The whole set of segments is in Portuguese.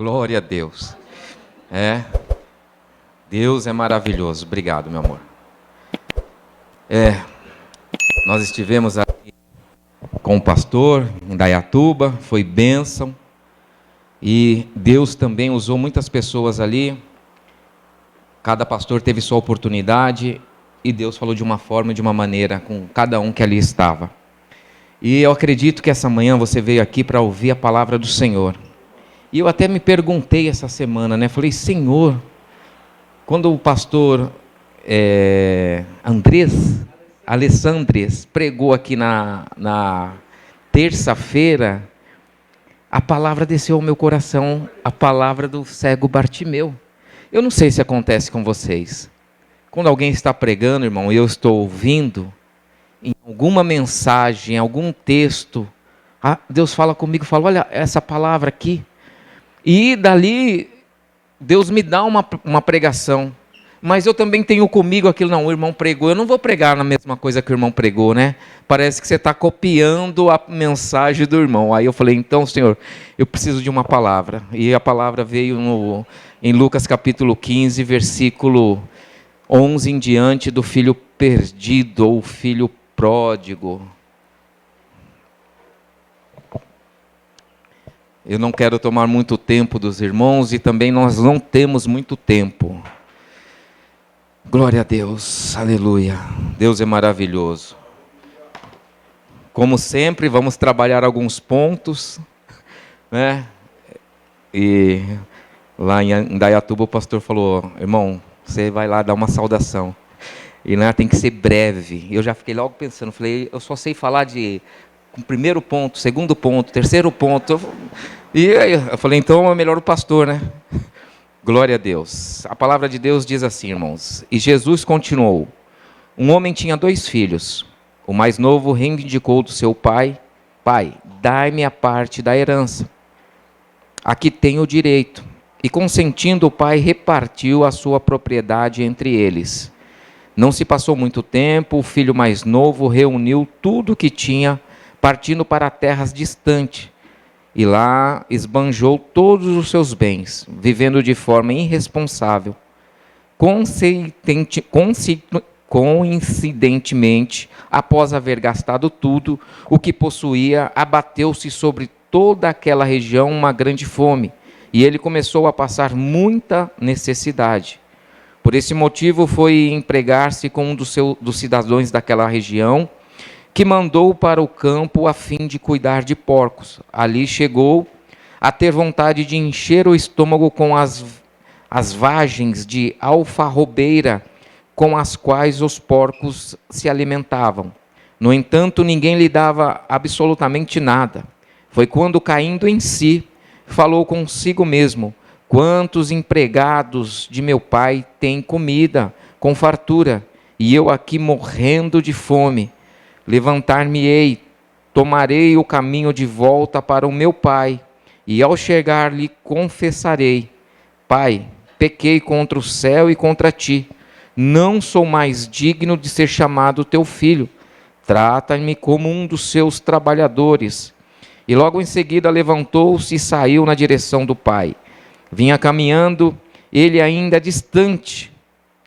Glória a Deus. Deus é maravilhoso. Obrigado, meu amor. Nós estivemos aqui com o pastor em Indaiatuba, foi bênção. E Deus também usou muitas pessoas ali. Cada pastor teve sua oportunidade e Deus falou de uma forma e de uma maneira com cada um que ali estava. E eu acredito que essa manhã você veio aqui para ouvir a palavra do Senhor. E eu até me perguntei essa semana, Falei, Senhor, quando o pastor Alessandres pregou aqui na terça-feira, a palavra desceu ao meu coração, a palavra do cego Bartimeu. Eu não sei se acontece com vocês. Quando alguém está pregando, irmão, e eu estou ouvindo, em alguma mensagem, em algum texto, Deus fala comigo, fala, olha essa palavra aqui. E dali, Deus me dá uma pregação. Mas eu também tenho comigo aquilo, não, o irmão pregou, eu não vou pregar na mesma coisa que o irmão pregou, Parece que você está copiando a mensagem do irmão. Aí eu falei, então, Senhor, eu preciso de uma palavra. E a palavra veio em Lucas capítulo 15, versículo 11 em diante, do filho perdido ou filho pródigo. Eu não quero tomar muito tempo dos irmãos e também nós não temos muito tempo. Glória a Deus, aleluia. Deus é maravilhoso. Como sempre, vamos trabalhar alguns pontos, E lá em Indaiatuba o pastor falou, irmão, você vai lá dar uma saudação. E tem que ser breve. Eu já fiquei logo pensando, falei, eu só sei falar de primeiro ponto, segundo ponto, terceiro ponto. E aí eu falei, então é melhor o pastor, Glória a Deus. A palavra de Deus diz assim, irmãos. E Jesus continuou. Um homem tinha 2 filhos. O mais novo reivindicou do seu pai. Pai, dai-me a parte da herança. Aqui tenho o direito. E consentindo, o pai repartiu a sua propriedade entre eles. Não se passou muito tempo, o filho mais novo reuniu tudo o que tinha, partindo para terras distantes. E lá esbanjou todos os seus bens, vivendo de forma irresponsável. Coincidentemente, após haver gastado tudo o que possuía, abateu-se sobre toda aquela região uma grande fome, e ele começou a passar muita necessidade. Por esse motivo foi empregar-se com um dos cidadãos daquela região, que mandou para o campo a fim de cuidar de porcos. Ali chegou a ter vontade de encher o estômago com as vagens de alfarrobeira com as quais os porcos se alimentavam. No entanto, ninguém lhe dava absolutamente nada. Foi quando, caindo em si, falou consigo mesmo, quantos empregados de meu pai têm comida com fartura, e eu aqui morrendo de fome. Levantar-me-ei, tomarei o caminho de volta para o meu pai, e ao chegar lhe confessarei, Pai, pequei contra o céu e contra ti, não sou mais digno de ser chamado teu filho, trata-me como um dos seus trabalhadores. E logo em seguida levantou-se e saiu na direção do pai. Vinha caminhando, ele ainda distante,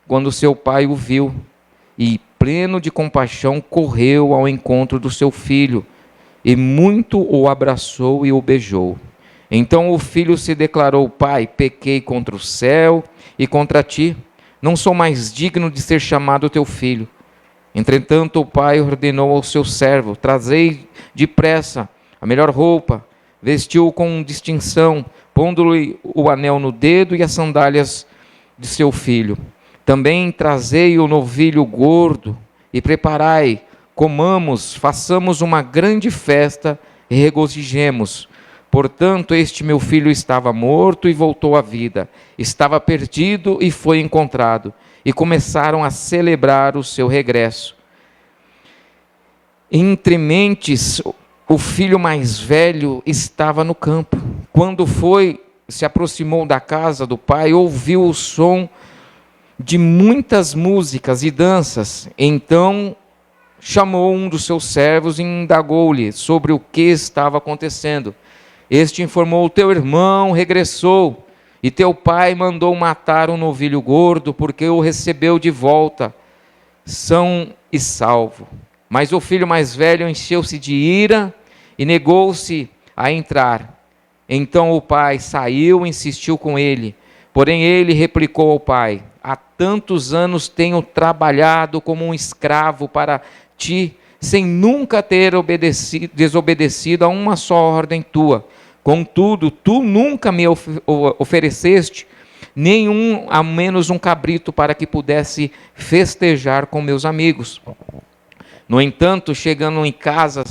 quando seu pai o viu, e pleno de compaixão, correu ao encontro do seu filho, e muito o abraçou e o beijou. Então o filho se declarou, Pai, pequei contra o céu e contra ti, não sou mais digno de ser chamado teu filho. Entretanto o pai ordenou ao seu servo, trazei depressa a melhor roupa, vestiu-o com distinção, pondo-lhe o anel no dedo e as sandálias de seu filho. Também trazei o novilho gordo e preparai, comamos, façamos uma grande festa e regozijemos. Portanto, este meu filho estava morto e voltou à vida, estava perdido e foi encontrado. E começaram a celebrar o seu regresso. Entre mentes, o filho mais velho estava no campo. Quando se aproximou da casa do pai, ouviu o som de muitas músicas e danças. Então chamou um dos seus servos e indagou-lhe sobre o que estava acontecendo. Este informou: teu irmão regressou, e teu pai mandou matar um novilho gordo, porque o recebeu de volta, são e salvo. Mas o filho mais velho encheu-se de ira e negou-se a entrar. Então o pai saiu e insistiu com ele. Porém ele replicou ao pai: há tantos anos tenho trabalhado como um escravo para ti, sem nunca ter desobedecido a uma só ordem tua. Contudo, tu nunca me ofereceste nenhum, a menos um cabrito, para que pudesse festejar com meus amigos. No entanto, chegando em casa,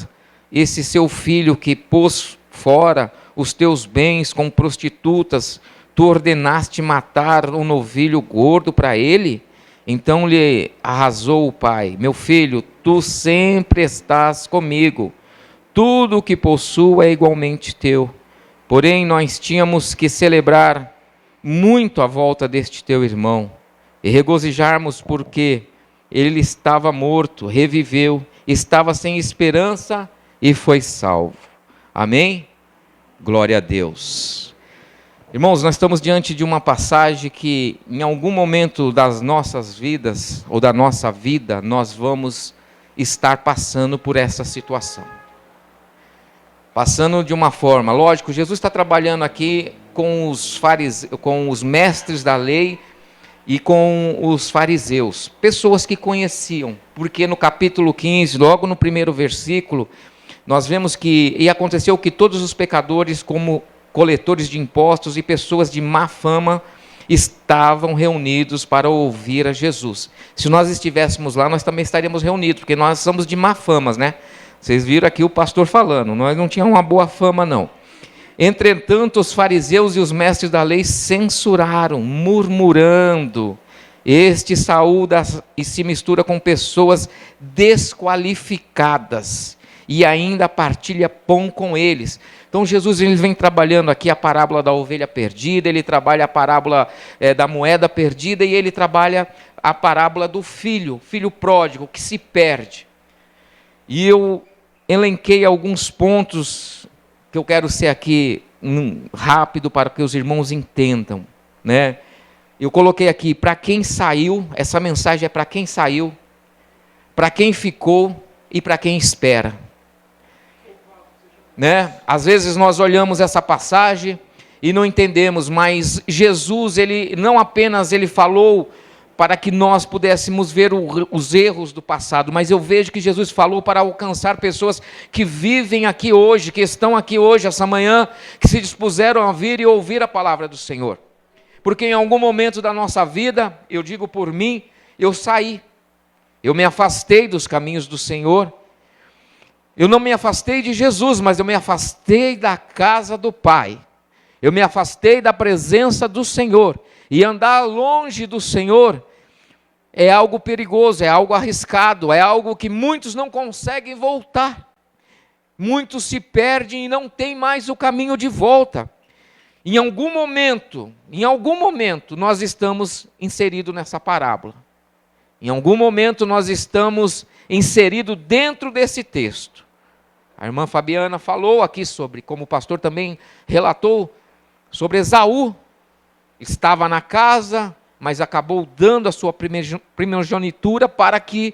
esse seu filho que pôs fora os teus bens com prostitutas, tu ordenaste matar um novilho gordo para ele? Então lhe arrasou o pai: meu filho, tu sempre estás comigo, tudo o que possuo é igualmente teu. Porém, nós tínhamos que celebrar muito a volta deste teu irmão, e regozijarmos, porque ele estava morto, reviveu, estava sem esperança e foi salvo. Amém? Glória a Deus. Irmãos, nós estamos diante de uma passagem que em algum momento das nossas vidas, ou da nossa vida, nós vamos estar passando por essa situação. Passando de uma forma, lógico, Jesus está trabalhando aqui com os mestres da lei e com os fariseus, pessoas que conheciam, porque no capítulo 15, logo no primeiro versículo, nós vemos que, e aconteceu que todos os pecadores, como coletores de impostos e pessoas de má fama, estavam reunidos para ouvir a Jesus. Se nós estivéssemos lá, nós também estaríamos reunidos, porque nós somos de má fama, né? Vocês viram aqui o pastor falando, nós não tínhamos uma boa fama, não. Entretanto, os fariseus e os mestres da lei censuraram, murmurando: este saúda e se mistura com pessoas desqualificadas, e ainda partilha pão com eles. Então Jesus ele vem trabalhando aqui a parábola da ovelha perdida, ele trabalha a parábola da moeda perdida, e ele trabalha a parábola do filho pródigo, que se perde. E eu elenquei alguns pontos que eu quero ser aqui rápido para que os irmãos entendam, né? Eu coloquei aqui: para quem saiu, essa mensagem é para quem saiu, para quem ficou e para quem espera, né? Às vezes nós olhamos essa passagem e não entendemos, mas Jesus, ele não apenas ele falou para que nós pudéssemos ver os erros do passado, mas eu vejo que Jesus falou para alcançar pessoas que vivem aqui hoje, que estão aqui hoje, essa manhã, que se dispuseram a vir e ouvir a palavra do Senhor. Porque em algum momento da nossa vida, eu digo por mim, eu saí, eu me afastei dos caminhos do Senhor. Eu não me afastei de Jesus, mas eu me afastei da casa do Pai. Eu me afastei da presença do Senhor. E andar longe do Senhor é algo perigoso, é algo arriscado, é algo que muitos não conseguem voltar. Muitos se perdem e não têm mais o caminho de volta. Em algum momento, nós estamos inseridos nessa parábola. Em algum momento nós estamos inseridos dentro desse texto. A irmã Fabiana falou aqui sobre, como o pastor também relatou, sobre Esaú. Estava na casa, mas acabou dando a sua primogenitura para que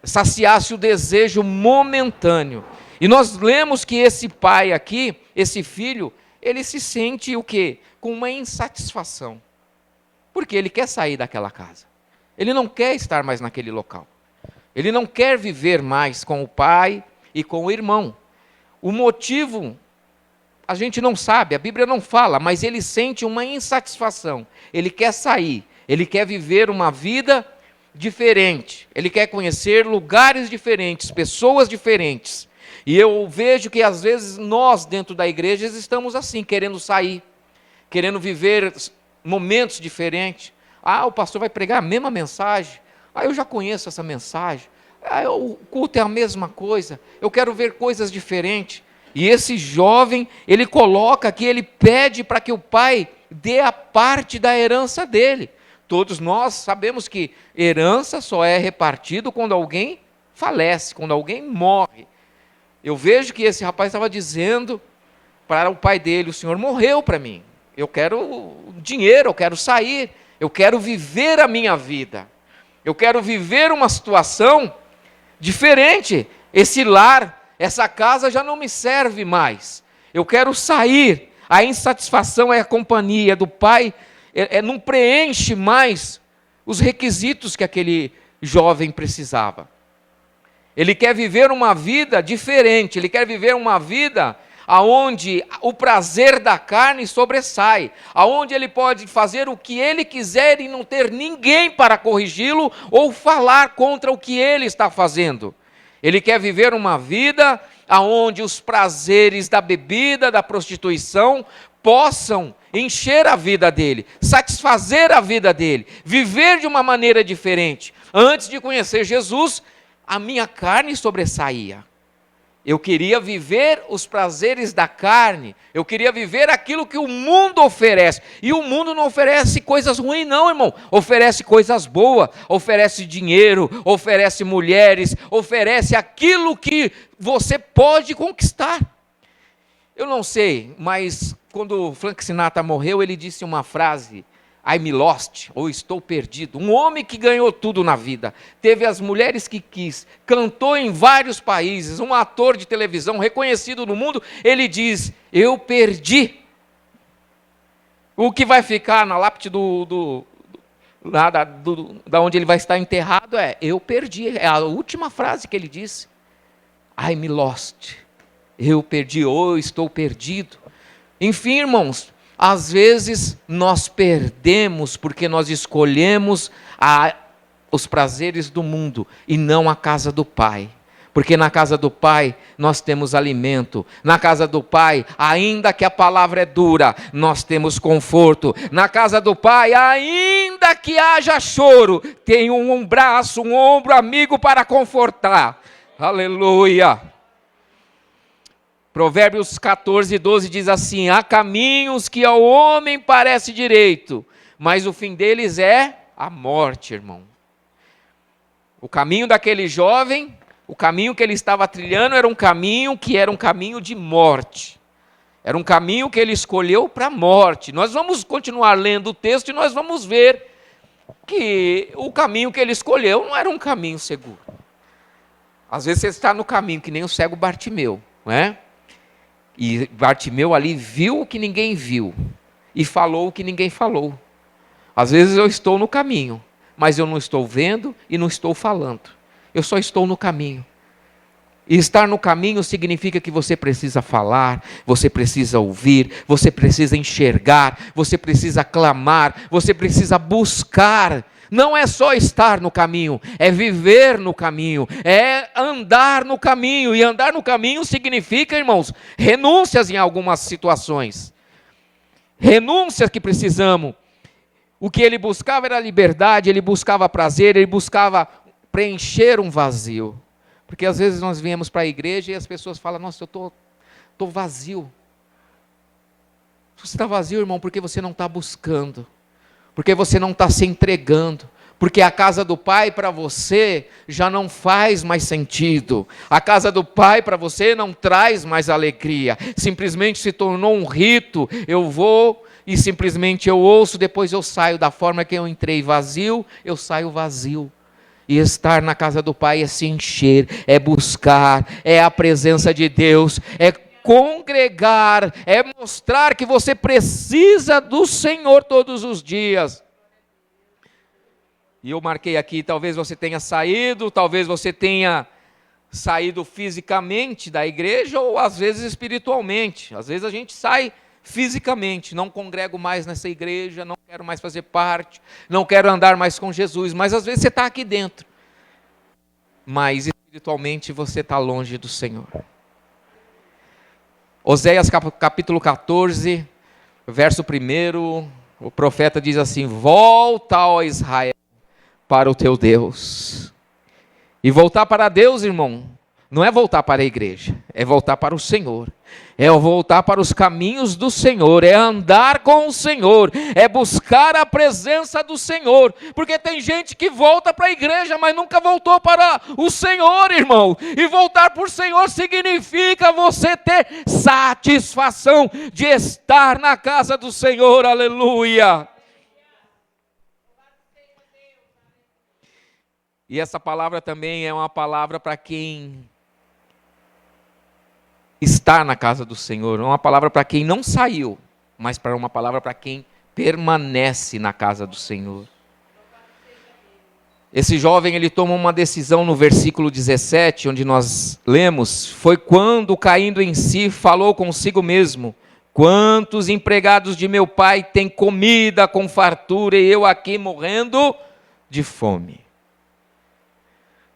saciasse o desejo momentâneo. E nós lemos que esse pai aqui, esse filho, ele se sente o quê? Com uma insatisfação. Porque ele quer sair daquela casa. Ele não quer estar mais naquele local. Ele não quer viver mais com o pai e com o irmão. O motivo a gente não sabe, a Bíblia não fala, mas ele sente uma insatisfação. Ele quer sair, ele quer viver uma vida diferente, ele quer conhecer lugares diferentes, pessoas diferentes. E eu vejo que às vezes nós dentro da igreja estamos assim, querendo sair, querendo viver momentos diferentes. Ah, o pastor vai pregar a mesma mensagem. Ah, eu já conheço essa mensagem. Ah, o culto é a mesma coisa. Eu quero ver coisas diferentes. E esse jovem, ele coloca aqui, ele pede para que o pai dê a parte da herança dele. Todos nós sabemos que herança só é repartido quando alguém falece, quando alguém morre. Eu vejo que esse rapaz estava dizendo para o pai dele: o Senhor morreu para mim, eu quero dinheiro, eu quero sair, eu quero viver a minha vida, eu quero viver uma situação diferente. Esse lar, essa casa já não me serve mais, eu quero sair. A insatisfação é a companhia do pai, não preenche mais os requisitos que aquele jovem precisava. Ele quer viver uma vida diferente, ele quer viver uma vida aonde o prazer da carne sobressai, aonde ele pode fazer o que ele quiser e não ter ninguém para corrigi-lo ou falar contra o que ele está fazendo. Ele quer viver uma vida aonde os prazeres da bebida, da prostituição, possam encher a vida dele, satisfazer a vida dele, viver de uma maneira diferente. Antes de conhecer Jesus, a minha carne sobressaía. Eu queria viver os prazeres da carne, eu queria viver aquilo que o mundo oferece. E o mundo não oferece coisas ruins não, irmão. Oferece coisas boas, oferece dinheiro, oferece mulheres, oferece aquilo que você pode conquistar. Eu não sei, mas quando Frank Sinatra morreu, ele disse uma frase: I'm lost, ou estou perdido. Um homem que ganhou tudo na vida, teve as mulheres que quis, cantou em vários países, um ator de televisão reconhecido no mundo, ele diz: eu perdi. O que vai ficar na lápide da onde ele vai estar enterrado é: eu perdi. É a última frase que ele disse. I'm lost, eu perdi, ou estou perdido. Enfim, irmãos, às vezes nós perdemos porque nós escolhemos os prazeres do mundo e não a casa do Pai. Porque na casa do Pai nós temos alimento, na casa do Pai, ainda que a palavra é dura, nós temos conforto. Na casa do Pai, ainda que haja choro, tem um braço, um ombro amigo para confortar. Aleluia! Provérbios 14, 12 diz assim: há caminhos que ao homem parece direito, mas o fim deles é a morte, irmão. O caminho daquele jovem, o caminho que ele estava trilhando era um caminho de morte. Era um caminho que ele escolheu para a morte. Nós vamos continuar lendo o texto e nós vamos ver que o caminho que ele escolheu não era um caminho seguro. Às vezes você está no caminho, que nem o cego Bartimeu, não é? E Bartimeu ali viu o que ninguém viu e falou o que ninguém falou. Às vezes eu estou no caminho, mas eu não estou vendo e não estou falando. Eu só estou no caminho. E estar no caminho significa que você precisa falar, você precisa ouvir, você precisa enxergar, você precisa clamar, você precisa buscar. Não é só estar no caminho, é viver no caminho, é andar no caminho. E andar no caminho significa, irmãos, renúncias em algumas situações. Renúncias que precisamos. O que ele buscava era liberdade, ele buscava prazer, ele buscava preencher um vazio. Porque às vezes nós viemos para a igreja e as pessoas falam: nossa, eu estou vazio. Você está vazio, irmão, porque você não está buscando. Porque você não está se entregando, porque a casa do Pai para você já não faz mais sentido, a casa do Pai para você não traz mais alegria, simplesmente se tornou um rito. Eu vou e simplesmente eu ouço, depois eu saio da forma que eu entrei vazio, eu saio vazio. E estar na casa do Pai é se encher, é buscar, é a presença de Deus, é congregar, é mostrar que você precisa do Senhor todos os dias. E eu marquei aqui: talvez você tenha saído, talvez você tenha saído fisicamente da igreja, ou às vezes espiritualmente. Às vezes a gente sai fisicamente: não congrego mais nessa igreja, não quero mais fazer parte, não quero andar mais com Jesus. Mas às vezes você está aqui dentro, mas espiritualmente você está longe do Senhor. Oséias capítulo 14, verso 1, o profeta diz assim: volta, ó Israel, para o teu Deus. E voltar para Deus, irmão, Não é voltar para a igreja, é voltar para o Senhor. É voltar para os caminhos do Senhor, é andar com o Senhor, é buscar a presença do Senhor. Porque tem gente que volta para a igreja, mas nunca voltou para o Senhor, irmão. E voltar para o Senhor significa você ter satisfação de estar na casa do Senhor, aleluia. E essa palavra também é uma palavra para quem está na casa do Senhor, não é uma palavra para quem não saiu, mas para uma palavra para quem permanece na casa do Senhor. Esse jovem, ele toma uma decisão no versículo 17, onde nós lemos: foi quando, caindo em si, falou consigo mesmo: quantos empregados de meu pai têm comida com fartura e eu aqui morrendo de fome.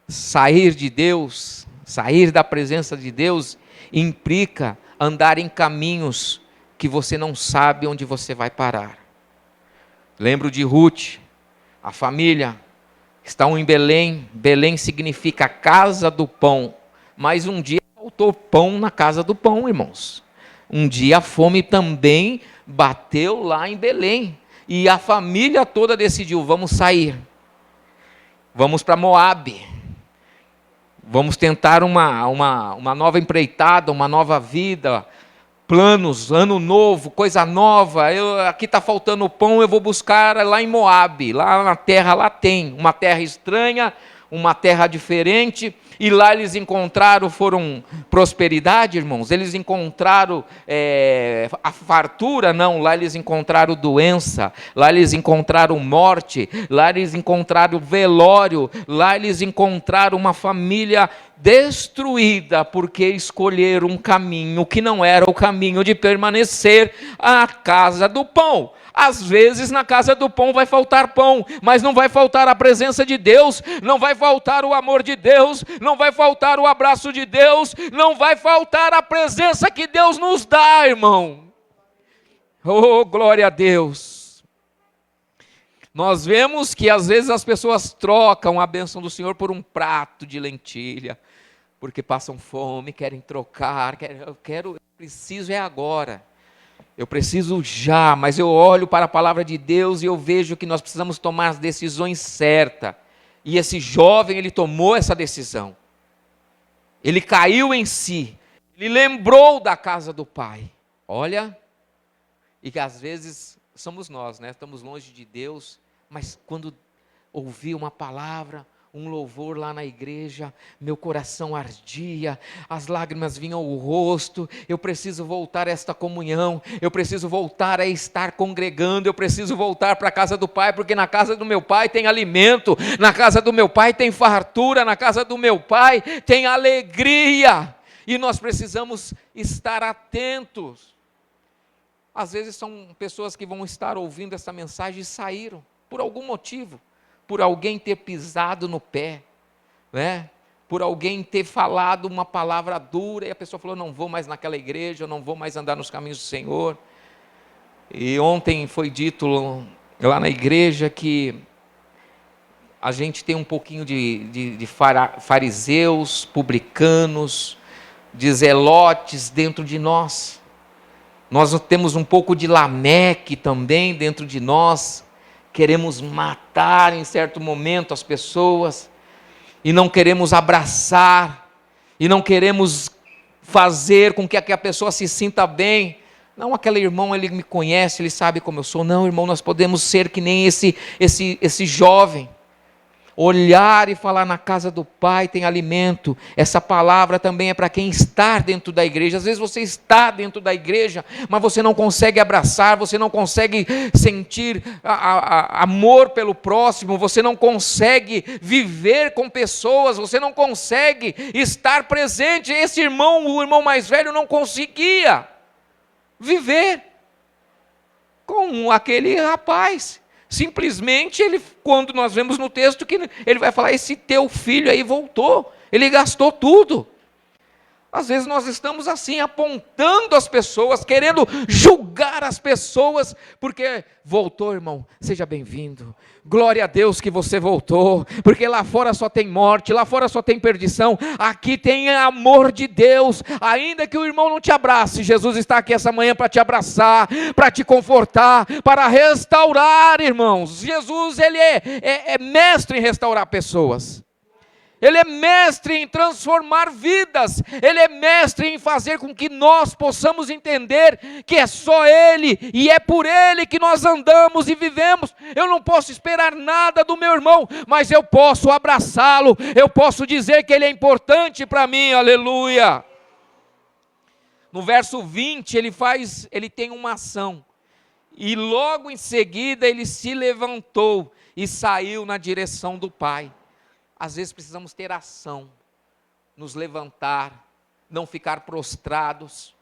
Sair de Deus, sair da presença de Deus, implica andar em caminhos que você não sabe onde você vai parar. Lembro de Ruth, a família estão em Belém. Belém significa casa do pão, mas um dia faltou pão na casa do pão, irmãos. Um dia a fome também bateu lá em Belém, e a família toda decidiu: vamos sair, vamos para Moabe. Vamos tentar uma nova empreitada, uma nova vida, planos, ano novo, coisa nova. Aqui está faltando pão, eu vou buscar lá em Moabe. Lá na terra, lá tem uma terra estranha, uma terra diferente. E lá eles encontraram, foram prosperidade, irmãos. Eles encontraram a fartura, não. Lá eles encontraram doença. Lá eles encontraram morte. Lá eles encontraram velório. Lá eles encontraram uma família destruída, porque escolheram um caminho que não era o caminho de permanecer à casa do pão. Às vezes na casa do pão vai faltar pão, mas não vai faltar a presença de Deus, não vai faltar o amor de Deus, não vai faltar o abraço de Deus, não vai faltar a presença que Deus nos dá, irmão. Oh, glória a Deus. Nós vemos que às vezes as pessoas trocam a bênção do Senhor por um prato de lentilha, porque passam fome, querem trocar, eu preciso é agora. Eu preciso já, mas eu olho para a palavra de Deus e eu vejo que nós precisamos tomar as decisões certas. E esse jovem, ele tomou essa decisão. Ele caiu em si. Ele lembrou da casa do pai. Olha, e que às vezes somos nós, né? Estamos longe de Deus, mas quando ouvi uma palavra, um louvor lá na igreja, meu coração ardia, as lágrimas vinham ao rosto. Eu preciso voltar a esta comunhão, eu preciso voltar a estar congregando, eu preciso voltar para a casa do Pai, porque na casa do meu Pai tem alimento, na casa do meu Pai tem fartura, na casa do meu Pai tem alegria, e nós precisamos estar atentos. Às vezes são pessoas que vão estar ouvindo essa mensagem e saíram, por algum motivo, por alguém ter pisado no pé, né? Por alguém ter falado uma palavra dura, e a pessoa falou: não vou mais naquela igreja, eu não vou mais andar nos caminhos do Senhor. E ontem foi dito lá na igreja que a gente tem um pouquinho de fariseus, publicanos, de zelotes dentro de nós. Nós temos um pouco de Lameque também dentro de nós. Queremos matar em certo momento as pessoas, e não queremos abraçar, e não queremos fazer com que a pessoa se sinta bem. Não, aquele irmão, ele me conhece, ele sabe como eu sou. Não, irmão, nós podemos ser que nem esse jovem. Olhar e falar: na casa do Pai tem alimento. Essa palavra também é para quem está dentro da igreja. Às vezes você está dentro da igreja, mas você não consegue abraçar, você não consegue sentir amor pelo próximo, você não consegue viver com pessoas, você não consegue estar presente. Esse irmão, o irmão mais velho, não conseguia viver com aquele rapaz. Simplesmente, quando nós vemos no texto que ele vai falar: esse teu filho aí voltou, ele gastou tudo. Às vezes nós estamos assim, apontando as pessoas, querendo julgar as pessoas, porque voltou, irmão, seja bem-vindo. Glória a Deus que você voltou, porque lá fora só tem morte, lá fora só tem perdição, aqui tem amor de Deus. Ainda que o irmão não te abrace, Jesus está aqui essa manhã para te abraçar, para te confortar, para restaurar, irmãos. Jesus, ele é mestre em restaurar pessoas. Ele é mestre em transformar vidas, Ele é mestre em fazer com que nós possamos entender que é só Ele, e é por Ele que nós andamos e vivemos. Eu não posso esperar nada do meu irmão, mas eu posso abraçá-lo, eu posso dizer que ele é importante para mim, aleluia. No verso 20 ele tem uma ação, e logo em seguida ele se levantou e saiu na direção do Pai. Às vezes precisamos ter ação, nos levantar, não ficar prostrados,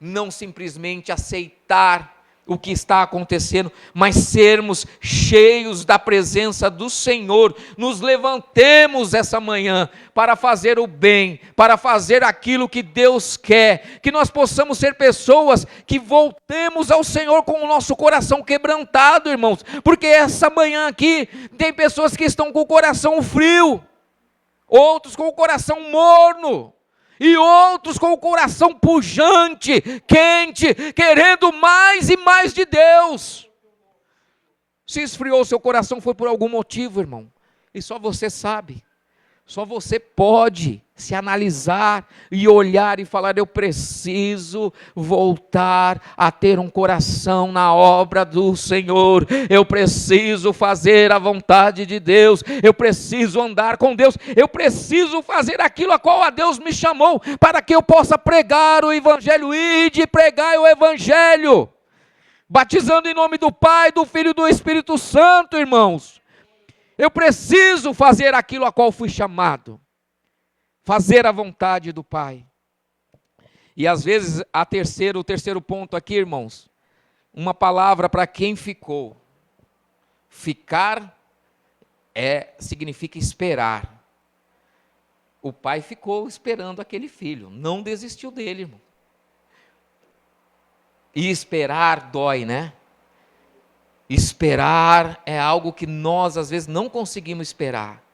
não simplesmente aceitar o que está acontecendo, mas sermos cheios da presença do Senhor. Nos levantemos essa manhã para fazer o bem, para fazer aquilo que Deus quer, que nós possamos ser pessoas que voltemos ao Senhor com o nosso coração quebrantado, irmãos, porque essa manhã aqui tem pessoas que estão com o coração frio, outros com o coração morno, e outros com o coração pujante, quente, querendo mais e mais de Deus. Se esfriou o seu coração foi por algum motivo, irmão, e só você sabe. Só você pode se analisar e olhar e falar: eu preciso voltar a ter um coração na obra do Senhor, eu preciso fazer a vontade de Deus, eu preciso andar com Deus, eu preciso fazer aquilo a qual a Deus me chamou, para que eu possa pregar o Evangelho. Ide pregai o Evangelho, batizando em nome do Pai, do Filho e do Espírito Santo, irmãos. Eu preciso fazer aquilo a qual fui chamado, fazer a vontade do Pai. E às vezes o terceiro ponto aqui, irmãos, uma palavra para quem ficou. Ficar significa esperar. O pai ficou esperando aquele filho, não desistiu dele, irmão. E esperar dói, né? Esperar é algo que nós às vezes não conseguimos esperar.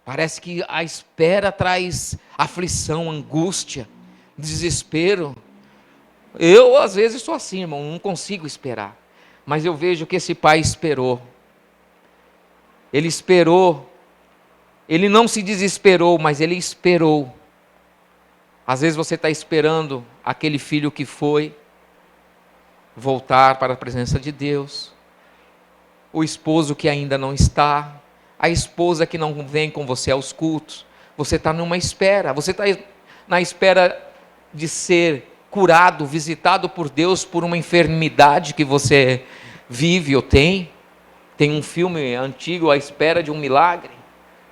Parece que a espera traz aflição, angústia, desespero. Eu às vezes sou assim, irmão, não consigo esperar. Mas eu vejo que esse pai esperou. Ele esperou. Ele não se desesperou, mas ele esperou. Às vezes você está esperando aquele filho que foi voltar para a presença de Deus, o esposo que ainda não está, a esposa que não vem com você aos cultos. Você está numa espera, você está na espera de ser curado, visitado por Deus por uma enfermidade que você vive ou tem. Tem um filme antigo, A Espera de um Milagre,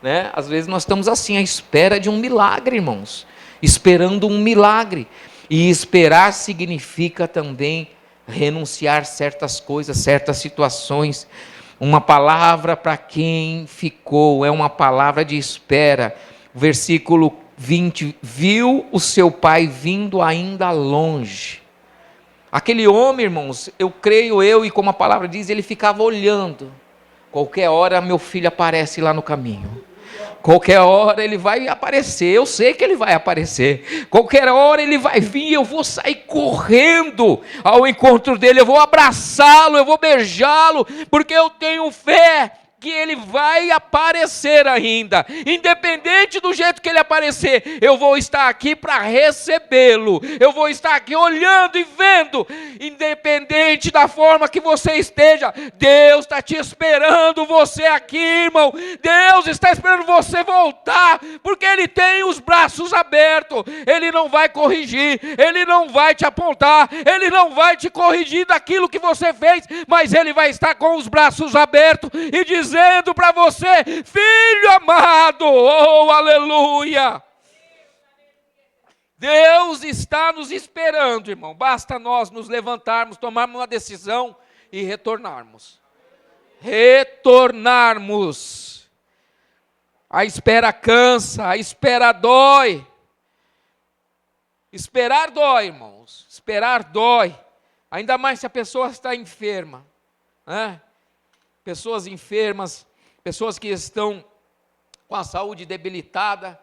né? Às vezes nós estamos assim, à espera de um milagre, irmãos, esperando um milagre. E esperar significa também renunciar certas coisas, certas situações. Uma palavra para quem ficou, é uma palavra de espera. Versículo 20, viu o seu pai vindo ainda longe. Aquele homem, irmãos, e como a palavra diz, ele ficava olhando. Qualquer hora meu filho aparece lá no caminho. Qualquer hora ele vai aparecer, eu sei que ele vai aparecer. Qualquer hora ele vai vir, eu vou sair correndo ao encontro dele, eu vou abraçá-lo, eu vou beijá-lo, porque eu tenho fé que ele vai aparecer ainda. Independente do jeito que ele aparecer, eu vou estar aqui para recebê-lo. Eu vou estar aqui olhando e vendo. Independente da forma que você esteja, Deus está te esperando você aqui, irmão. Deus está esperando você voltar, porque Ele tem os braços abertos. Ele não vai corrigir, Ele não vai te apontar, Ele não vai te corrigir daquilo que você fez, mas Ele vai estar com os braços abertos e dizendo para você: filho amado, oh aleluia. Deus está nos esperando, irmão. Basta nós nos levantarmos, tomarmos uma decisão e retornarmos. A espera cansa, a espera dói, Esperar dói, irmãos. Esperar dói. Ainda mais se a pessoa está enferma, né? Pessoas enfermas, pessoas que estão com a saúde debilitada,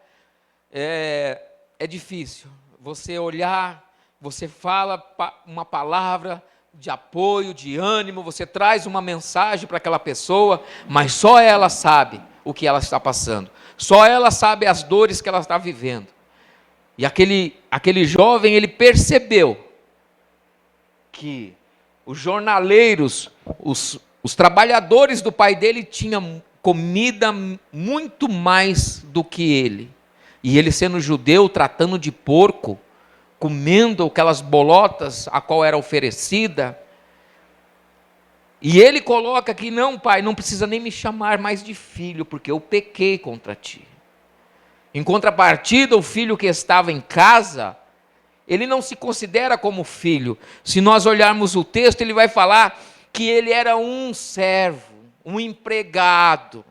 é difícil. Você olhar, você fala uma palavra de apoio, de ânimo, você traz uma mensagem para aquela pessoa, mas só ela sabe o que ela está passando. Só ela sabe as dores que ela está vivendo. E aquele jovem, ele percebeu que os jornaleiros, os trabalhadores do pai dele tinham comida muito mais do que ele. E ele, sendo judeu, tratando de porco, comendo aquelas bolotas a qual era oferecida. E ele coloca que não, pai, não precisa nem me chamar mais de filho, porque eu pequei contra ti. Em contrapartida, o filho que estava em casa, ele não se considera como filho. Se nós olharmos o texto, ele vai falar que ele era um servo, um empregado.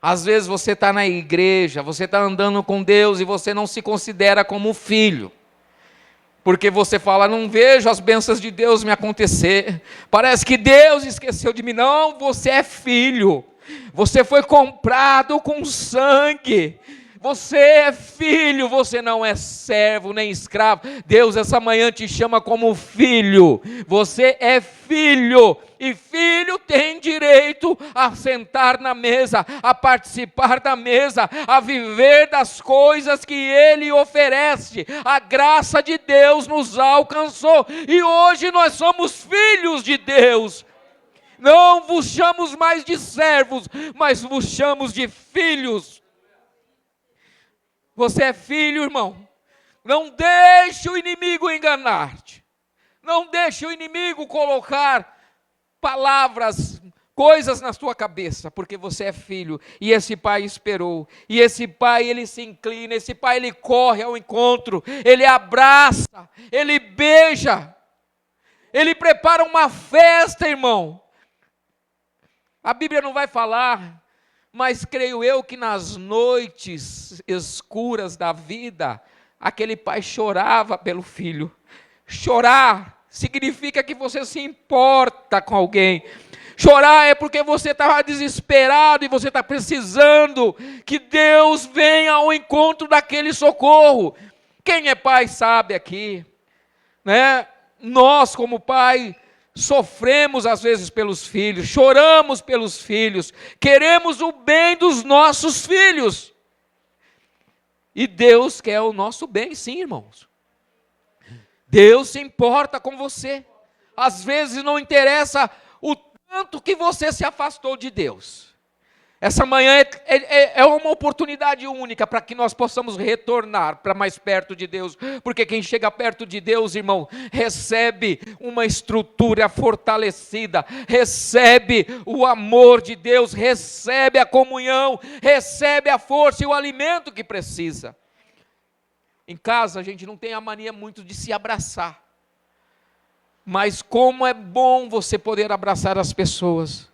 Às vezes você está na igreja, você está andando com Deus e você não se considera como filho. Porque você fala, não vejo as bênçãos de Deus me acontecer. Parece que Deus esqueceu de mim. Não, você é filho. Você foi comprado com sangue. Você é filho, você não é servo nem escravo. Deus essa manhã te chama como filho. Você é filho. E filho tem direito a sentar na mesa, a participar da mesa, a viver das coisas que Ele oferece. A graça de Deus nos alcançou. E hoje nós somos filhos de Deus. Não vos chamamos mais de servos, mas vos chamamos de filhos. Você é filho, irmão. Não deixe o inimigo enganar-te. Não deixe o inimigo colocar palavras, coisas na sua cabeça, porque você é filho. E esse pai esperou. E esse pai, ele se inclina. Esse pai, ele corre ao encontro. Ele abraça. Ele beija. Ele prepara uma festa, irmão. A Bíblia não vai falar, mas creio eu que nas noites escuras da vida, aquele pai chorava pelo filho. Chorar significa que você se importa com alguém. Chorar é porque você estava desesperado e você está precisando que Deus venha ao encontro daquele socorro. Quem é pai sabe aqui, né? Nós como pai sofremos às vezes pelos filhos, choramos pelos filhos, queremos o bem dos nossos filhos. E Deus quer o nosso bem, sim, irmãos. Deus se importa com você. Às vezes não interessa o tanto que você se afastou de Deus. Essa manhã é uma oportunidade única para que nós possamos retornar para mais perto de Deus, porque quem chega perto de Deus, irmão, recebe uma estrutura fortalecida, recebe o amor de Deus, recebe a comunhão, recebe a força e o alimento que precisa. Em casa a gente não tem a mania muito de se abraçar, mas como é bom você poder abraçar as pessoas.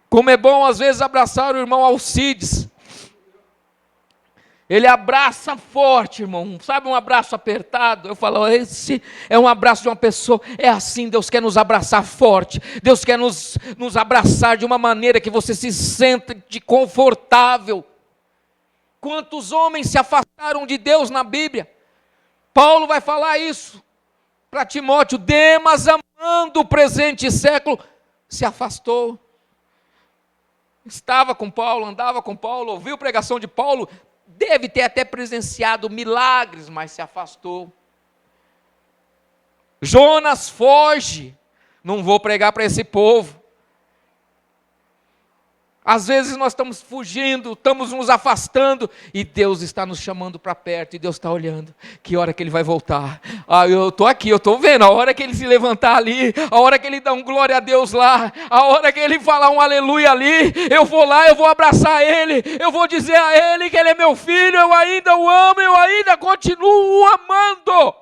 Como é bom às vezes abraçar o irmão Alcides. Ele abraça forte, irmão. Sabe um abraço apertado? Eu falo, esse é um abraço de uma pessoa. É assim, Deus quer nos abraçar forte. Deus quer nos abraçar de uma maneira que você se sente confortável. Quantos homens se afastaram de Deus na Bíblia? Paulo vai falar isso para Timóteo. Demas, amando o presente século, se afastou. Estava com Paulo, andava com Paulo, ouviu pregação de Paulo, deve ter até presenciado milagres, mas se afastou. Jonas foge, não vou pregar para esse povo. Às vezes nós estamos fugindo, estamos nos afastando, e Deus está nos chamando para perto, e Deus está olhando, que hora que Ele vai voltar? Eu estou aqui, eu estou vendo, a hora que Ele se levantar ali, a hora que Ele dá um glória a Deus lá, a hora que Ele falar um aleluia ali, eu vou lá, eu vou abraçar Ele, eu vou dizer a Ele que Ele é meu filho, eu ainda o amo, eu ainda continuo o amando,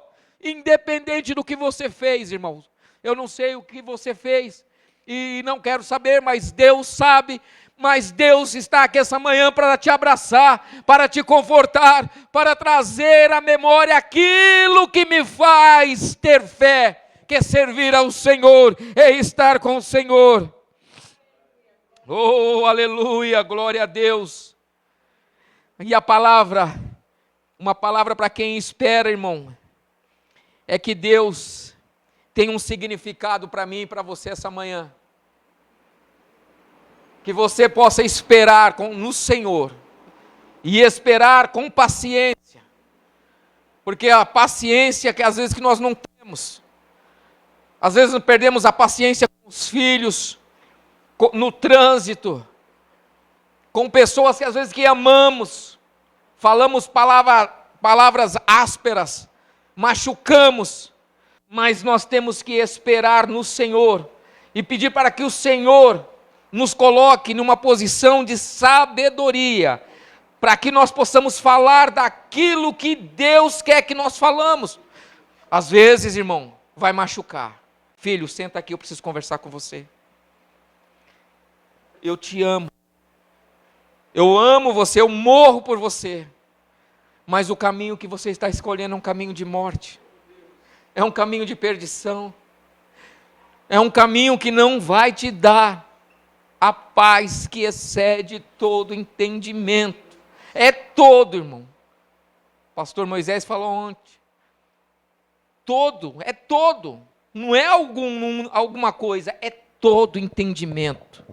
independente do que você fez, irmãos. Eu não sei o que você fez, e não quero saber, mas Deus sabe. Mas Deus está aqui essa manhã para te abraçar, para te confortar, para trazer à memória aquilo que me faz ter fé, que é servir ao Senhor, é estar com o Senhor. Oh, aleluia, glória a Deus. E a palavra, uma palavra para quem espera, irmão, é que Deus tem um significado para mim e para você essa manhã. Que você possa esperar no Senhor, e esperar com paciência, porque a paciência que às vezes que nós não temos, às vezes perdemos a paciência com os filhos, no trânsito, com pessoas que às vezes que amamos, falamos palavras ásperas, machucamos, mas nós temos que esperar no Senhor, e pedir para que o Senhor nos coloque numa posição de sabedoria, para que nós possamos falar daquilo que Deus quer que nós falamos. Às vezes, irmão, vai machucar. Filho, senta aqui, eu preciso conversar com você. Eu te amo. Eu amo você, eu morro por você. Mas o caminho que você está escolhendo é um caminho de morte. É um caminho de perdição. É um caminho que não vai te dar a paz que excede todo entendimento. É todo, irmão. O pastor Moisés falou ontem. Todo, é todo. Não é alguma coisa, é todo entendimento.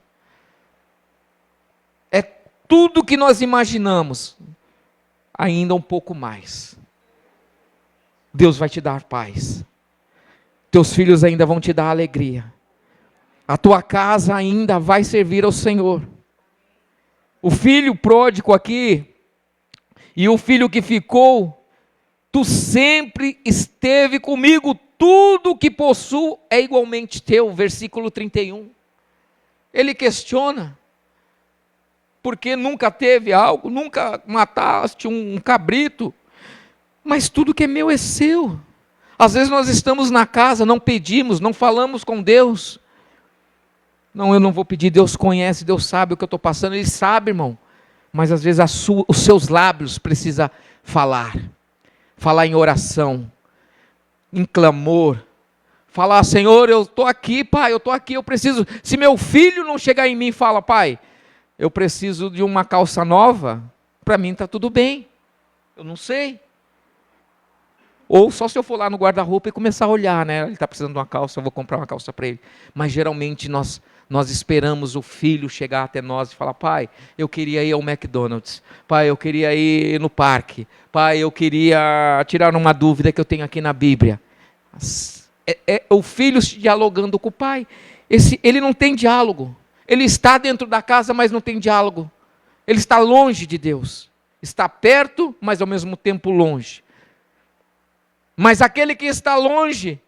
É tudo que nós imaginamos, ainda um pouco mais. Deus vai te dar paz. Teus filhos ainda vão te dar alegria. A tua casa ainda vai servir ao Senhor. O filho pródigo aqui, e o filho que ficou, tu sempre esteve comigo, tudo que possuo é igualmente teu, versículo 31. Ele questiona, porque nunca teve algo, nunca mataste um cabrito, mas tudo que é meu é seu. Às vezes nós estamos na casa, não pedimos, não falamos com Deus. Não, eu não vou pedir, Deus conhece, Deus sabe o que eu estou passando, Ele sabe, irmão. Mas às vezes os seus lábios precisam falar em oração, em clamor, falar, Senhor, eu estou aqui, Pai, eu estou aqui, eu preciso, se meu filho não chegar em mim e fala, Pai, eu preciso de uma calça nova, para mim está tudo bem, eu não sei. Ou só se eu for lá no guarda-roupa e começar a olhar, né? Ele está precisando de uma calça, eu vou comprar uma calça para ele. Mas geralmente nós esperamos o filho chegar até nós e falar, Pai, eu queria ir ao McDonald's. Pai, eu queria ir no parque. Pai, eu queria tirar uma dúvida que eu tenho aqui na Bíblia. É o filho dialogando com o pai. Ele não tem diálogo. Ele está dentro da casa, mas não tem diálogo. Ele está longe de Deus. Está perto, mas ao mesmo tempo longe. Mas aquele que está longe,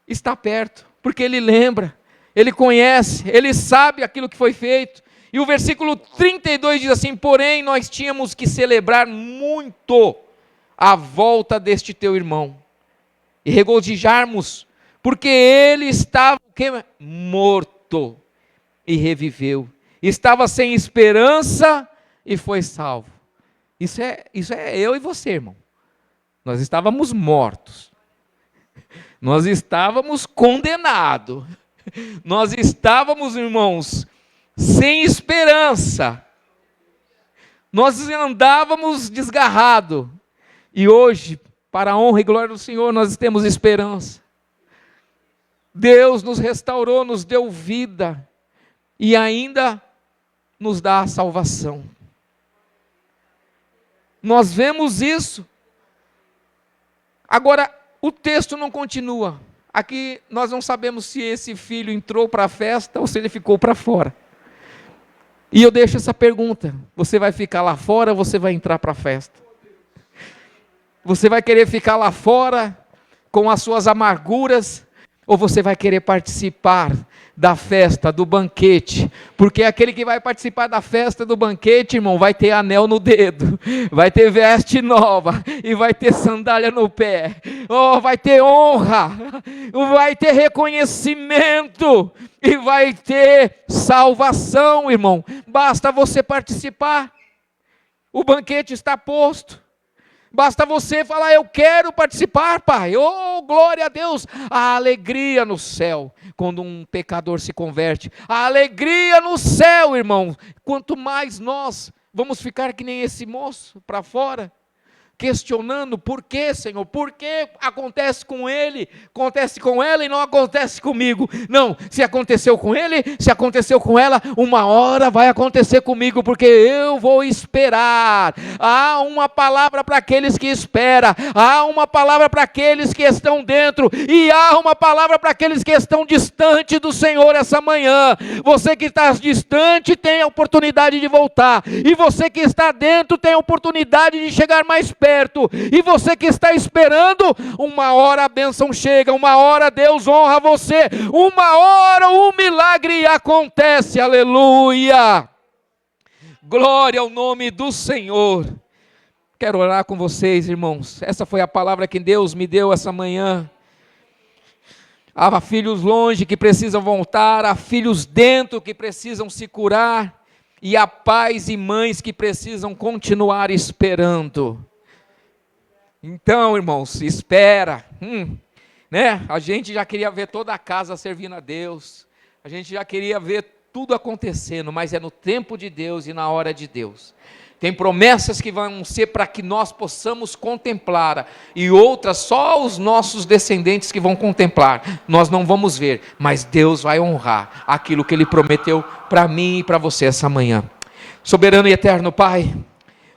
está perto, porque ele lembra, ele conhece, ele sabe aquilo que foi feito. E o versículo 32 diz assim, porém nós tínhamos que celebrar muito a volta deste teu irmão, e regozijarmos, porque ele estava morto, e reviveu, estava sem esperança, e foi salvo. Isso é eu e você, irmão. Nós estávamos mortos, nós estávamos condenados, nós estávamos, irmãos, sem esperança, nós andávamos desgarrados, e hoje, para a honra e glória do Senhor, nós temos esperança. Deus nos restaurou, nos deu vida, e ainda nos dá a salvação. Nós vemos isso. Agora, o texto não continua. Aqui nós não sabemos se esse filho entrou para a festa ou se ele ficou para fora. E eu deixo essa pergunta: você vai ficar lá fora ou você vai entrar para a festa? Você vai querer ficar lá fora com as suas amarguras ou você vai querer participar da festa, do banquete? Porque aquele que vai participar da festa, do banquete, irmão, vai ter anel no dedo, vai ter veste nova, e vai ter sandália no pé, vai ter honra, vai ter reconhecimento, e vai ter salvação, irmão. Basta você participar. O banquete está posto. Basta você falar: eu quero participar, Pai. Oh, glória a Deus. A alegria no céu, quando um pecador se converte. A alegria no céu, irmão. Quanto mais nós vamos ficar que nem esse moço para fora, questionando: por que, Senhor? Por que acontece com ele, acontece com ela e não acontece comigo? Não, se aconteceu com ele, se aconteceu com ela, uma hora vai acontecer comigo, porque eu vou esperar. Há uma palavra para aqueles que esperam, há uma palavra para aqueles que estão dentro, e há uma palavra para aqueles que estão distante do Senhor essa manhã. Você que está distante tem a oportunidade de voltar, e você que está dentro tem a oportunidade de chegar mais perto. E você que está esperando, uma hora a bênção chega, uma hora Deus honra você, uma hora o milagre acontece. Aleluia, glória ao nome do Senhor. Quero orar com vocês, irmãos. Essa foi a palavra que Deus me deu essa manhã. Há filhos longe que precisam voltar, há filhos dentro que precisam se curar, e há pais e mães que precisam continuar esperando. Então, irmãos, espera, né? A gente já queria ver toda a casa servindo a Deus, a gente já queria ver tudo acontecendo, mas é no tempo de Deus e na hora de Deus. Tem promessas que vão ser para que nós possamos contemplar, e outras só os nossos descendentes que vão contemplar. Nós não vamos ver, mas Deus vai honrar aquilo que Ele prometeu para mim e para você essa manhã. Soberano e eterno Pai,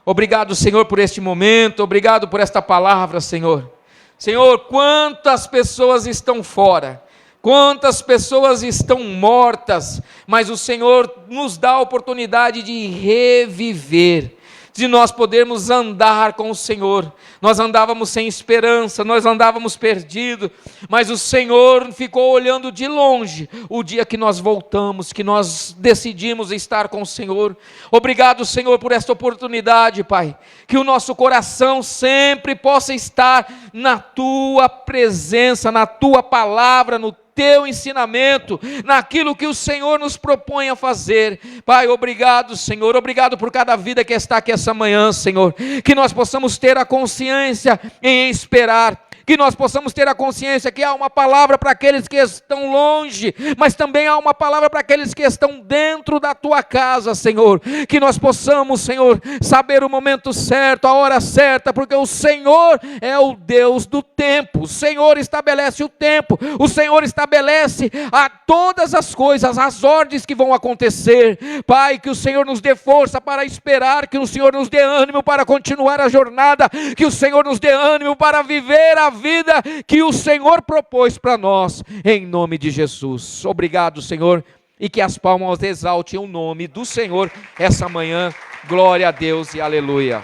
obrigado, Senhor, por este momento, obrigado por esta palavra, Senhor. Senhor, quantas pessoas estão fora, quantas pessoas estão mortas, mas o Senhor nos dá a oportunidade de reviver, de nós podermos andar com o Senhor. Nós andávamos sem esperança, nós andávamos perdidos, mas o Senhor ficou olhando de longe o dia que nós voltamos, que nós decidimos estar com o Senhor. Obrigado, Senhor, por esta oportunidade, Pai, que o nosso coração sempre possa estar na Tua presença, na Tua palavra, no Teu ensinamento, naquilo que o Senhor nos propõe a fazer. Pai, obrigado, Senhor, obrigado por cada vida que está aqui essa manhã, Senhor, que nós possamos ter a consciência em esperar, que nós possamos ter a consciência que há uma palavra para aqueles que estão longe, mas também há uma palavra para aqueles que estão dentro da Tua casa, Senhor, que nós possamos, Senhor, saber o momento certo, a hora certa, porque o Senhor é o Deus do tempo, o Senhor estabelece o tempo, o Senhor estabelece a todas as coisas, as ordens que vão acontecer. Pai, que o Senhor nos dê força para esperar, que o Senhor nos dê ânimo para continuar a jornada, que o Senhor nos dê ânimo para viver a vida que o Senhor propôs para nós, em nome de Jesus. Obrigado, Senhor, e que as palmas exaltem o nome do Senhor essa manhã. Glória a Deus e aleluia.